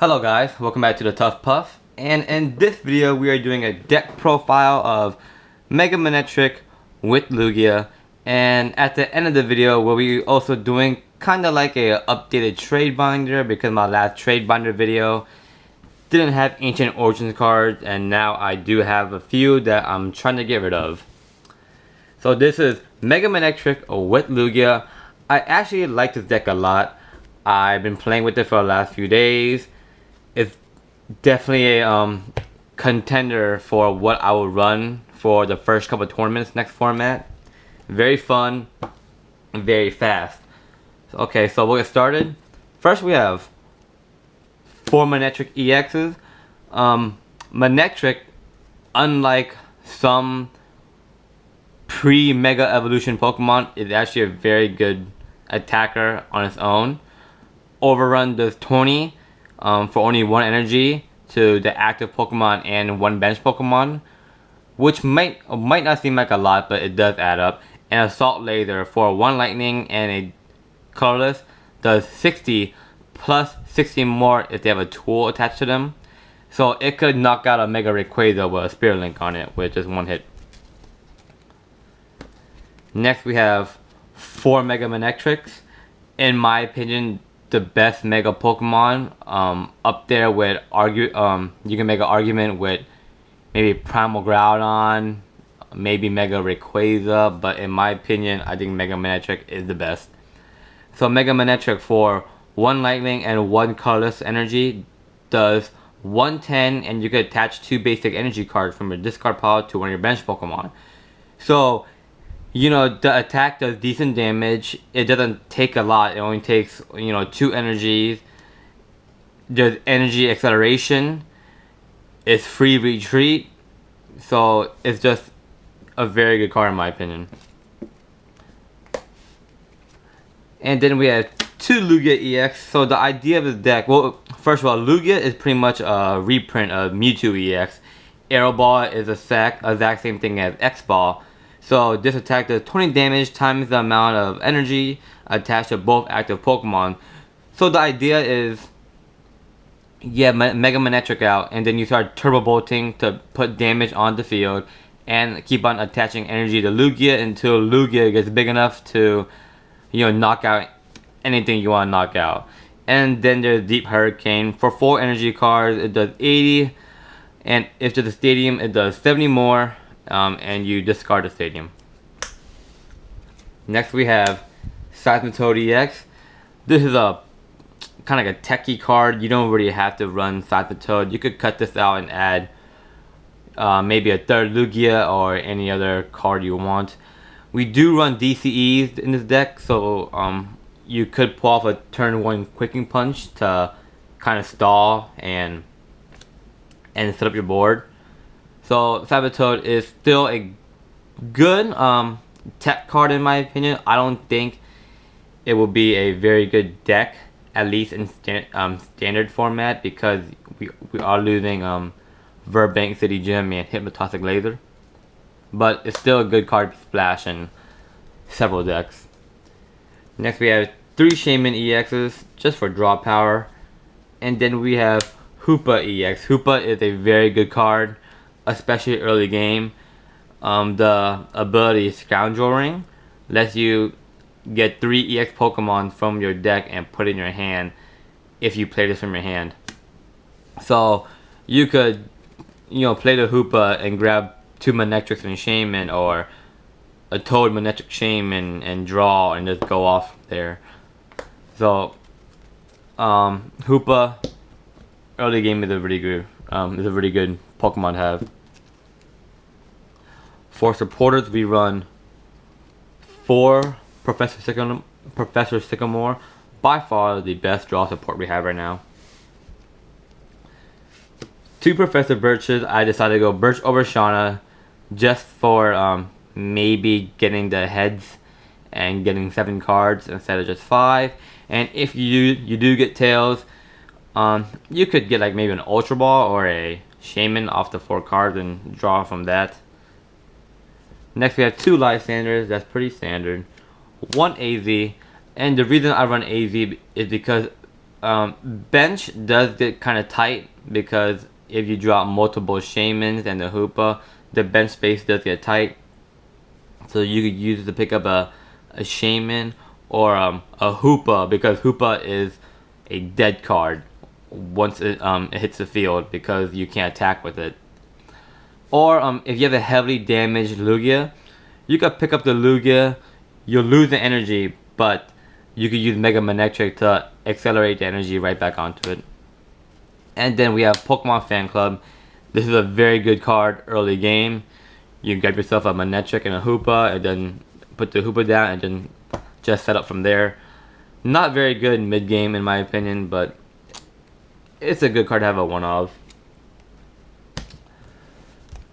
Hello guys, welcome back to the Tough Puff, and in this video we are doing a deck profile of M Manectric with Lugia, and at the end of the video we'll be also doing kinda like a updated trade binder because my last trade binder video didn't have Ancient Origins cards, and now I do have a few that I'm trying to get rid of. So this is M Manectric with Lugia. I actually like this deck a lot. I've been playing with it for the last few days. It's definitely a contender for what I will run for the first couple of tournaments next format. Very fun, very fast. Okay, so we'll get started. First we have 4 Manectric EXs. Manectric, unlike some pre-Mega Evolution Pokemon, is actually a very good attacker on its own. Overrun does 20 for only 1 energy to the active Pokemon and 1 bench Pokemon, which might not seem like a lot, but it does add up. And Assault Laser for 1 lightning and a colorless does 60 plus 60 more if they have a tool attached to them. So it could knock out a Mega Rayquaza with a Spirit Link on it with just 1 hit. Next we have 4 Mega Manectrics. In my opinion, the best Mega Pokemon, up there with you can make an argument with maybe Primal Groudon, maybe Mega Rayquaza, but in my opinion, I think Mega Manectric is the best. So Mega Manectric for 1 lightning and 1 colorless energy does 110, and you can attach 2 basic energy cards from your discard pile to one of your bench Pokemon. So you know, the attack does decent damage. It doesn't take a lot. It only takes, 2 energies. There's energy acceleration. It's free retreat. So it's just a very good card in my opinion. And then we have 2 Lugia EX. So the idea of this deck, well, first of all, Lugia is pretty much a reprint of Mewtwo EX. Aero Ball is the exact same thing as X Ball. So this attack does 20 damage times the amount of energy attached to both active Pokemon. So the idea is, yeah, Mega Manectric out, and then you start Turbo Bolting to put damage on the field, and keep on attaching energy to Lugia until Lugia gets big enough to, knock out anything you want to knock out. And then there's Deep Hurricane. For 4 energy cards, it does 80, and if there's a stadium, it does 70 more. And you discard the stadium. Next we have Seismitoad EX. This is a kind of like a techie card. You don't really have to run Seismitoad. You could cut this out and add maybe a 3rd Lugia or any other card you want. We do run DCEs in this deck, so you could pull off a turn 1 Quicking Punch to kind of stall and set up your board. So Seismitoad is still a good tech card in my opinion. I don't think it will be a very good deck, at least in standard format, because we are losing Burbank City Gym and Hypnotoxic Laser. But it's still a good card to splash in several decks. Next we have 3 SHAYMIN EXs just for draw power. And then we have HOOPA EX. HOOPA is a very good card, especially early game. The ability Scoundrel Ring lets you get 3 EX Pokemon from your deck and put it in your hand if you play this from your hand. So you could, play the HOOPA and grab 2 Manectrics and SHAYMIN, or a Toad Manectric SHAYMIN and draw and just go off there. So HOOPA early game is a really good Pokemon to have. For supporters, we run 4 Professor Sycamore, by far the best draw support we have right now. 2 Professor Birches. I decided to go Birch over Shauna just for maybe getting the heads and getting 7 cards instead of just 5. And if you do get tails, you could get like maybe an Ultra Ball or a SHAYMIN off the 4 cards and draw from that. Next we have 2 Lysanders. That's pretty standard. 1 AZ, and the reason I run AZ is because Bench does get kind of tight because if you drop multiple Shaymins and the HOOPA, the bench space does get tight. So you could use it to pick up a SHAYMIN or a HOOPA, because HOOPA is a dead card once it hits the field because you can't attack with it. Or if you have a heavily damaged Lugia, you could pick up the Lugia. You'll lose the energy, but you could use M Manectric to accelerate the energy right back onto it. And then we have Pokemon Fan Club. This is a very good card early game. You grab yourself a Manectric and a HOOPA, and then put the HOOPA down, and then just set up from there. Not very good mid game in my opinion, but it's a good card to have a one of.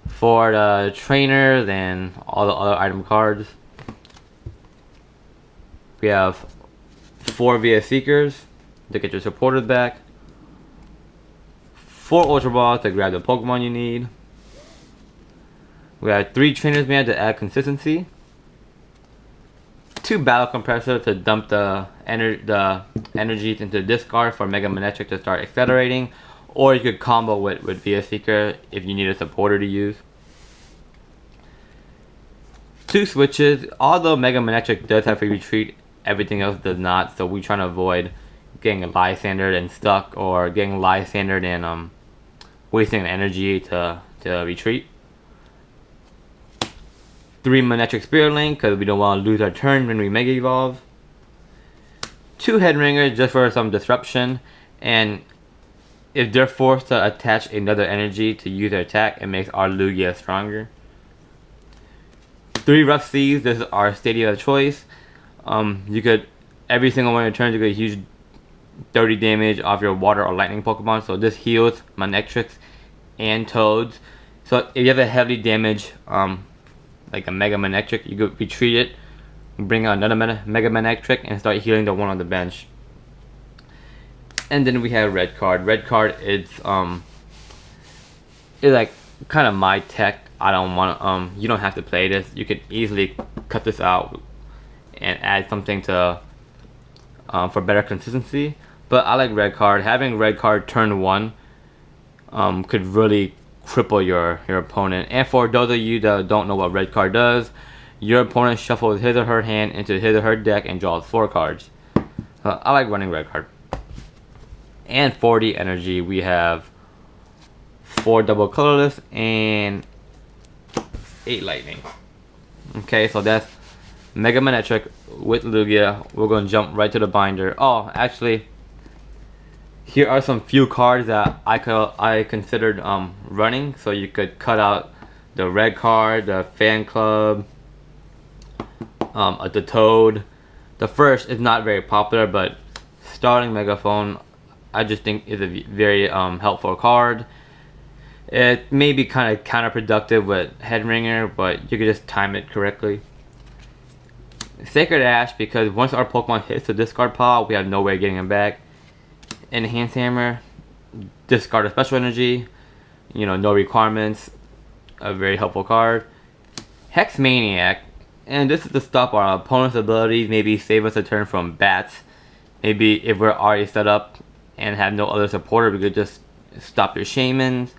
For the trainers and all the other item cards, we have 4 VS Seekers to get your supporters back, 4 Ultra Balls to grab the Pokemon you need. We have 3 Trainers Man to add consistency, 2 Battle Compressor to dump the energy into the discard for M Manectric to start accelerating, or you could combo with VS Seeker if you need a supporter to use. 2 switches. Although M Manectric does have free retreat, everything else does not, so we're trying to avoid getting Lysandered and stuck, or getting Lysandered and wasting energy to retreat. 3 Manectric Spirit Link, because we don't want to lose our turn when we Mega Evolve. 2 Headringers just for some disruption, and if they're forced to attach another energy to use their attack, it makes our Lugia stronger. 3 Rough Seas. This is our Stadia of choice. You could, every single one of your turns, you get a huge 30 damage off your water or lightning Pokemon. So this heals Manectrics and Toads. So if you have a heavily damaged, like a M Manectric, you could retreat it, bring out another M Manectric, and start healing the one on the bench. And then we have Red Card. Red Card is like kind of my tech. I don't want you don't have to play this. You can easily cut this out and add something to for better consistency. But I like Red Card. Having Red Card turn 1 could really cripple your opponent. And for those of you that don't know what Red Card does, your opponent shuffles his or her hand into his or her deck and draws 4 cards. I like running Red Card. And 40 energy, we have 4 double colorless and 8 lightning. Okay, so that's M Manectric with Lugia. We're going to jump right to the binder. Oh, actually, here are some few cards that I considered running. So you could cut out the red card, the Fan Club, the Toad. The first is not very popular, but Starling Megaphone, I just think is a very helpful card. It may be kind of counterproductive with Headringer, but you can just time it correctly. Sacred Ash, because once our Pokemon hits the discard pile, we have no way of getting them back. Enhance Hammer, discard a special energy, you know, no requirements, a very helpful card. Hex Maniac, and this is to stop our opponent's abilities, maybe save us a turn from bats. Maybe if we're already set up and have no other supporter, we could just stop your Shaymins.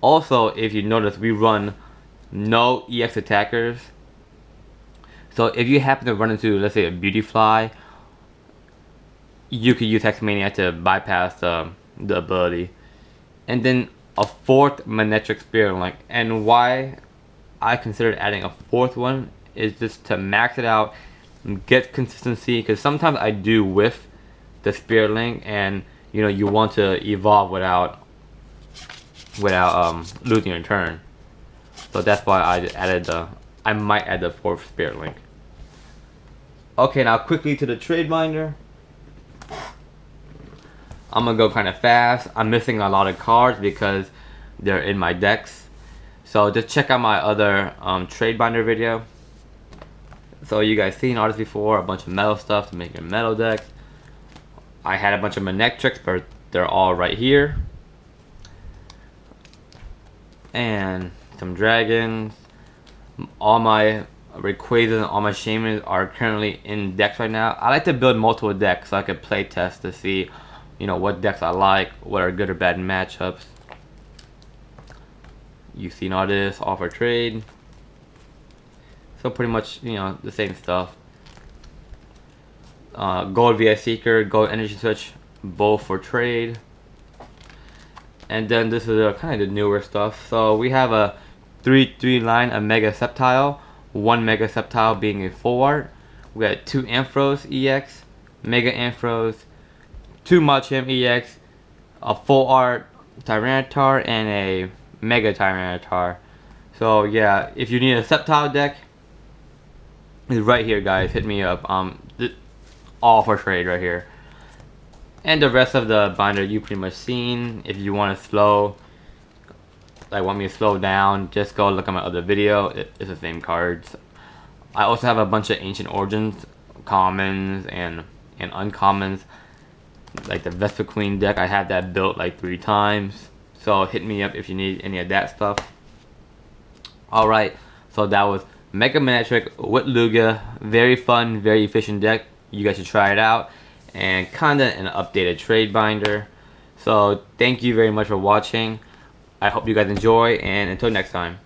Also, if you notice, we run no EX attackers. So if you happen to run into, let's say, a Beautyfly, you could use Hex Maniac to bypass the ability. And then a 4th Manectric Spirit Link. And why I considered adding a 4th one is just to max it out and get consistency, because sometimes I do whiff the Spirit Link, and you know, you want to evolve without losing your turn. So that's why I might add the 4th Spirit Link. Okay, now quickly to the trade binder. I'm gonna go kind of fast. I'm missing a lot of cards because they're in my decks. So just check out my other trade binder video. So you guys seen all this before, a bunch of metal stuff to make your metal decks. I had a bunch of Manectrics, but they're all right here. And some dragons. All my Rayquazas and all my Shaymins are currently in decks right now. I like to build multiple decks so I could play test to see you know, what decks I like, what are good or bad matchups. You've seen all this, all for trade. So pretty much, you know, the same stuff. Gold VI Seeker, Gold Energy Switch, both for trade. And then this is kind of the newer stuff. So we have a 3/3 line, a Mega Sceptile, 1 Mega Sceptile being a full art. We got 2 Ampharos EX, Mega Ampharos, 2 Machamp EX, a full art Tyranitar, and a Mega Tyranitar. So yeah, if you need a Sceptile deck, it's right here, guys. Hit me up. All for trade right here. And the rest of the binder you pretty much seen. If you want to slow, like want me to slow down, just go look at my other video. It's the same cards. I also have a bunch of Ancient Origins commons and uncommons, like the Vespa Queen deck. I have that built like 3 times. So hit me up if you need any of that stuff. Alright, so that was Mega Manectric with Lugia. Very fun, very efficient deck. You guys should try it out. And kinda an updated trade binder. So thank you very much for watching. I hope you guys enjoy, and until next time.